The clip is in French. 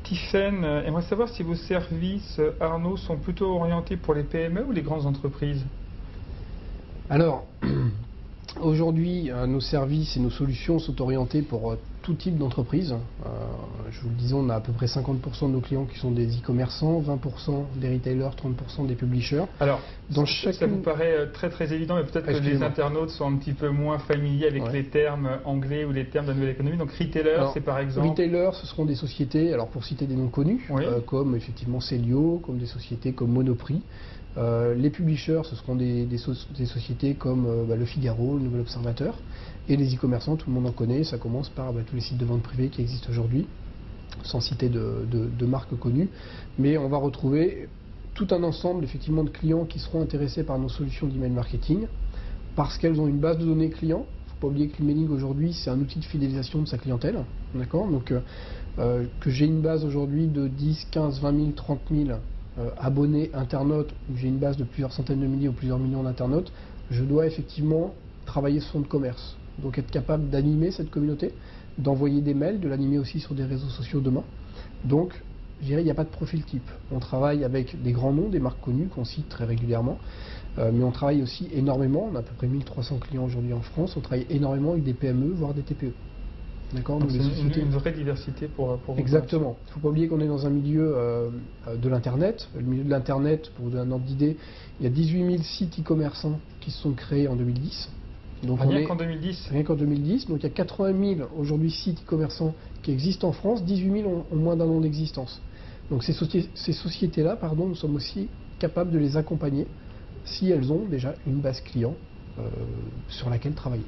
Tiffaine aimerait savoir si vos services, Arnaud, sont plutôt orientés pour les PME ou les grandes entreprises? Alors, aujourd'hui, nos services et nos solutions sont orientés pour tout type d'entreprise. Je vous le disais, on a à peu près 50% de nos clients qui sont des e-commerçants, 20% des retailers, 30% des publishers. Alors, Dans ça vous paraît très très évident, mais peut-être que les internautes sont un petit peu moins familiers avec les termes anglais ou les termes de la nouvelle économie. Donc, retailer, c'est par exemple... Retailers, ce seront des sociétés, alors pour citer des noms connus, comme effectivement Célio, comme des sociétés comme Monoprix. Les publishers, ce seront des sociétés comme Le Figaro, le Nouvel Observateur. Et les e-commerçants, tout le monde en connaît, ça commence par tous les sites de vente privée qui existent aujourd'hui, sans citer de marques connues. Mais on va retrouver tout un ensemble effectivement de clients qui seront intéressés par nos solutions d'email marketing, parce qu'elles ont une base de données clients. Il ne faut pas oublier que l'emailing aujourd'hui, c'est un outil de fidélisation de sa clientèle. D'accord ? Donc, que j'ai une base aujourd'hui de 10, 15, 20 000, 30 000 abonnés internautes, où j'ai une base de plusieurs centaines de milliers ou plusieurs millions d'internautes, je dois effectivement travailler ce fonds de commerce. Donc être capable d'animer cette communauté, d'envoyer des mails, de l'animer aussi sur des réseaux sociaux demain. Donc, je dirais, il n'y a pas de profil type. On travaille avec des grands noms, des marques connues qu'on cite très régulièrement, mais on travaille aussi énormément, on a à peu près 1300 clients aujourd'hui en France, on travaille énormément avec des PME, voire des TPE. D'accord. Donc c'est une vraie diversité pour vous. Exactement. Il ne faut pas oublier qu'on est dans un milieu de l'Internet. Le milieu de l'Internet, pour vous donner un ordre d'idée, il y a 18 000 sites e-commerçants qui se sont créés en 2010. Donc rien qu'en 2010. Rien qu'en 2010. Donc il y a 80 000 aujourd'hui sites e-commerçants qui existent en France. 18 000 ont moins d'un an d'existence. Donc ces sociétés-là, nous sommes aussi capables de les accompagner si elles ont déjà une base client sur laquelle travailler.